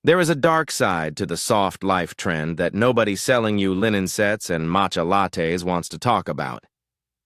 There is a dark side to the soft life trend that nobody selling you linen sets and matcha lattes wants to talk about.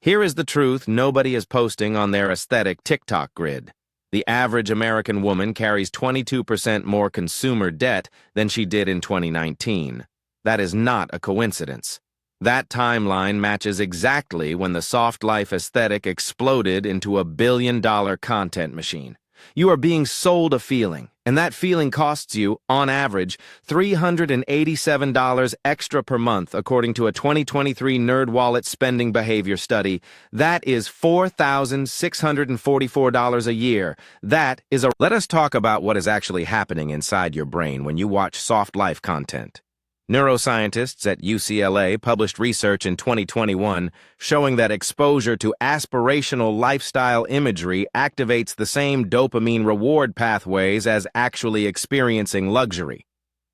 Here is the truth nobody is posting on their aesthetic TikTok grid. The average American woman carries 22% more consumer debt than she did in 2019. That is not a coincidence. That timeline matches exactly when the soft life aesthetic exploded into a billion-dollar content machine. You are being sold a feeling, and that feeling costs you, on average, $387 extra per month, according to a 2023 NerdWallet spending behavior study. That is $4,644 a year. That is a... Let us talk about what is actually happening inside your brain when you watch soft life content. Neuroscientists at UCLA published research in 2021 showing that exposure to aspirational lifestyle imagery activates the same dopamine reward pathways as actually experiencing luxury.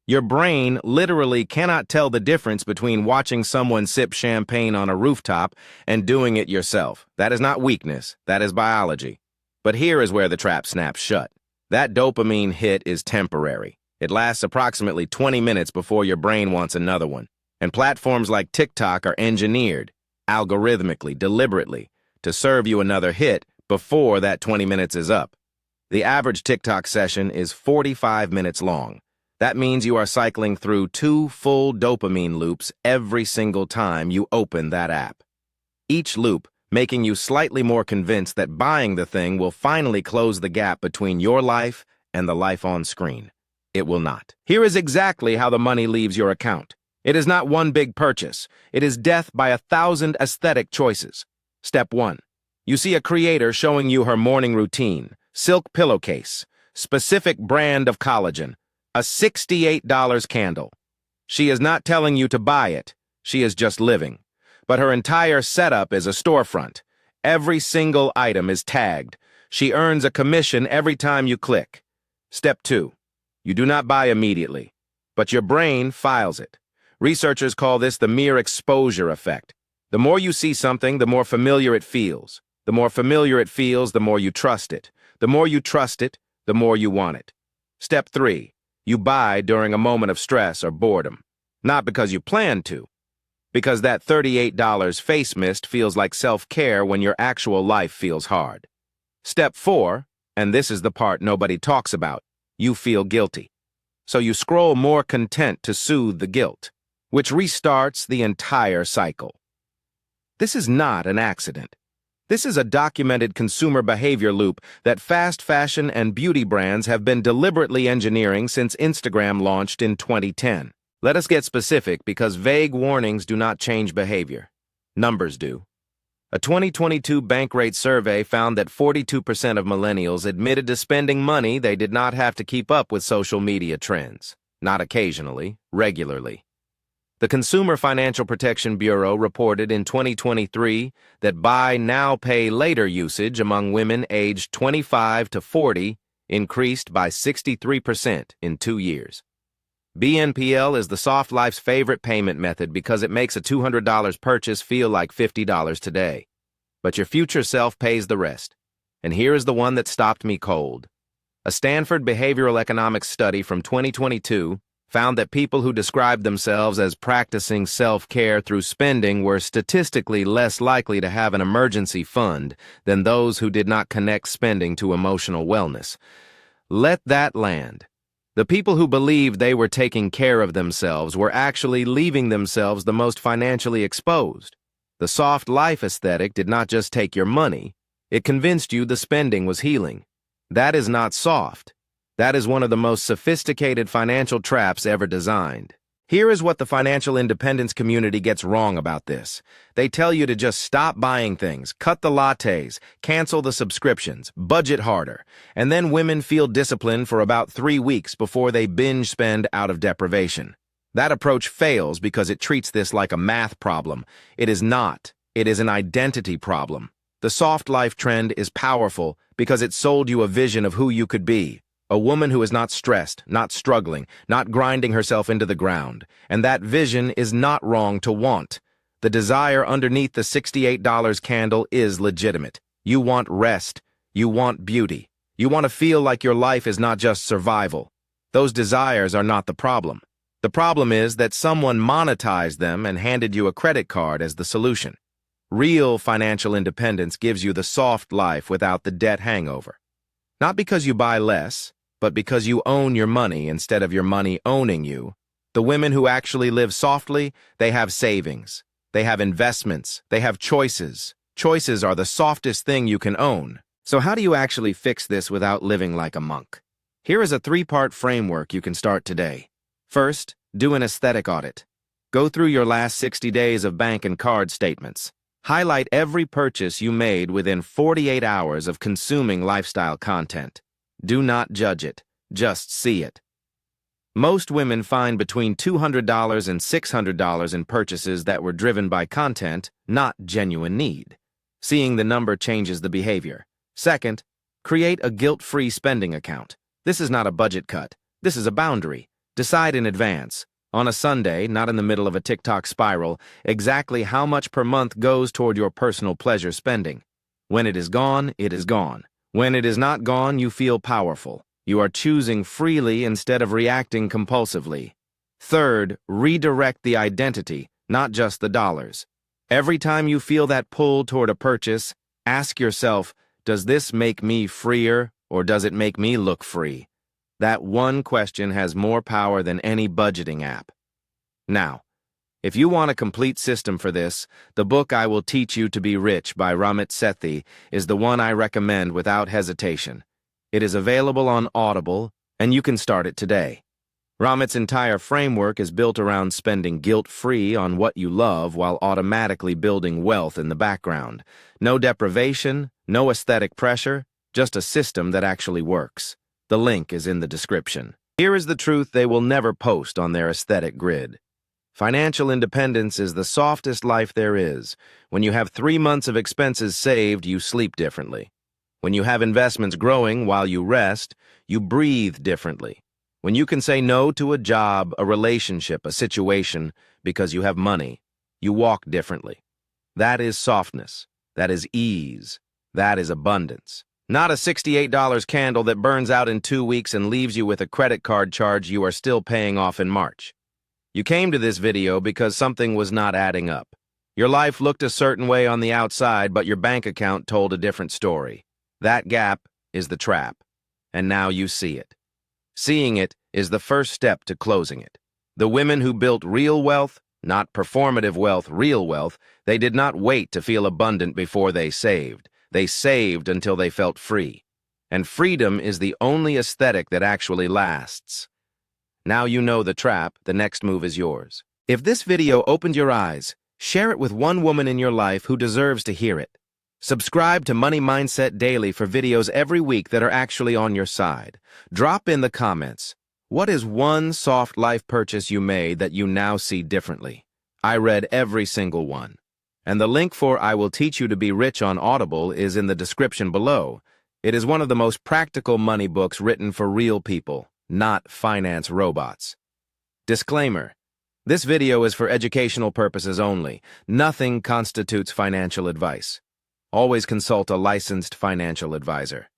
Your brain literally cannot tell the difference between watching someone sip champagne on a rooftop and doing it yourself. That is not weakness, that is biology. But here is where the trap snaps shut. That dopamine hit is temporary. It lasts approximately 20 minutes before your brain wants another one. And platforms like TikTok are engineered, algorithmically, deliberately, to serve you another hit before that 20 minutes is up. The average TikTok session is 45 minutes long. That means you are cycling through 2 full dopamine loops every single time you open that app. Each loop making you slightly more convinced that buying the thing will finally close the gap between your life and the life on screen. It will not. Here is exactly how the money leaves your account. It is not one big purchase. It is death by 1,000 aesthetic choices. Step 1. You see a creator showing you her morning routine, silk pillowcase, specific brand of collagen, a $68 candle. She is not telling you to buy it. She is just living. But her entire setup is a storefront. Every single item is tagged. She earns a commission every time you click. Step 2. You do not buy immediately, but your brain files it. Researchers call this the mere exposure effect. The more you see something, the more familiar it feels. The more familiar it feels, the more you trust it. The more you trust it, the more you want it. Step 3. You buy during a moment of stress or boredom. Not because you planned to, because that $38 face mist feels like self-care when your actual life feels hard. Step 4, and this is the part nobody talks about, you feel guilty. So you scroll more content to soothe the guilt, which restarts the entire cycle. This is not an accident. This is a documented consumer behavior loop that fast fashion and beauty brands have been deliberately engineering since Instagram launched in 2010. Let us get specific because vague warnings do not change behavior. Numbers do. A 2022 Bankrate survey found that 42% of millennials admitted to spending money they did not have to keep up with social media trends. Not occasionally, regularly. The Consumer Financial Protection Bureau reported in 2023 that buy now, pay later usage among women aged 25 to 40 increased by 63% in 2 years. BNPL is the soft life's favorite payment method because it makes a $200 purchase feel like $50 today. But your future self pays the rest. And here is the one that stopped me cold. A Stanford behavioral economics study from 2022 found that people who described themselves as practicing self-care through spending were statistically less likely to have an emergency fund than those who did not connect spending to emotional wellness. Let that land. The people who believed they were taking care of themselves were actually leaving themselves the most financially exposed. The soft life aesthetic did not just take your money, it convinced you the spending was healing. That is not soft. That is one of the most sophisticated financial traps ever designed. Here is what the financial independence community gets wrong about this. They tell you to just stop buying things, cut the lattes, cancel the subscriptions, budget harder, and then women feel disciplined for about 3 weeks before they binge spend out of deprivation. That approach fails because it treats this like a math problem. It is not. It is an identity problem. The soft life trend is powerful because it sold you a vision of who you could be. A woman who is not stressed, not struggling, not grinding herself into the ground. And that vision is not wrong to want. The desire underneath the $68 candle is legitimate. You want rest. You want beauty. You want to feel like your life is not just survival. Those desires are not the problem. The problem is that someone monetized them and handed you a credit card as the solution. Real financial independence gives you the soft life without the debt hangover. Not because you buy less, but because you own your money instead of your money owning you. The women who actually live softly, they have savings. They have investments. They have choices. Choices are the softest thing you can own. So how do you actually fix this without living like a monk? Here is a 3-part framework you can start today. First, do an aesthetic audit. Go through your last 60 days of bank and card statements. Highlight every purchase you made within 48 hours of consuming lifestyle content. Do not judge it, just see it. Most women find between $200 and $600 in purchases that were driven by content, not genuine need. Seeing the number changes the behavior. Second, create a guilt-free spending account. This is not a budget cut. This is a boundary. Decide in advance, on a Sunday, not in the middle of a TikTok spiral, exactly how much per month goes toward your personal pleasure spending. When it is gone, it is gone. When it is not gone, you feel powerful. You are choosing freely instead of reacting compulsively. Third, redirect the identity, not just the dollars. Every time you feel that pull toward a purchase, ask yourself, does this make me freer or does it make me look free? That one question has more power than any budgeting app. Now, if you want a complete system for this, the book I Will Teach You to Be Rich by Ramit Sethi is the one I recommend without hesitation. It is available on Audible, and you can start it today. Ramit's entire framework is built around spending guilt-free on what you love while automatically building wealth in the background. No deprivation, no aesthetic pressure, just a system that actually works. The link is in the description. Here is the truth they will never post on their aesthetic grid. Financial independence is the softest life there is. When you have 3 months of expenses saved, you sleep differently. When you have investments growing while you rest, you breathe differently. When you can say no to a job, a relationship, a situation because you have money, you walk differently. That is softness. That is ease. That is abundance. Not a $68 candle that burns out in 2 weeks and leaves you with a credit card charge you are still paying off in March. You came to this video because something was not adding up. Your life looked a certain way on the outside, but your bank account told a different story. That gap is the trap, and now you see it. Seeing it is the first step to closing it. The women who built real wealth, not performative wealth, real wealth, they did not wait to feel abundant before they saved. They saved until they felt free. And freedom is the only aesthetic that actually lasts. Now you know the trap, the next move is yours. If this video opened your eyes, share it with one woman in your life who deserves to hear it. Subscribe to Money Mindset Daily for videos every week that are actually on your side. Drop in the comments, what is one soft life purchase you made that you now see differently? I read every single one. And the link for I Will Teach You to Be Rich on Audible is in the description below. It is one of the most practical money books written for real people, not finance robots. Disclaimer: this video is for educational purposes only. Nothing constitutes financial advice. Always consult a licensed financial advisor.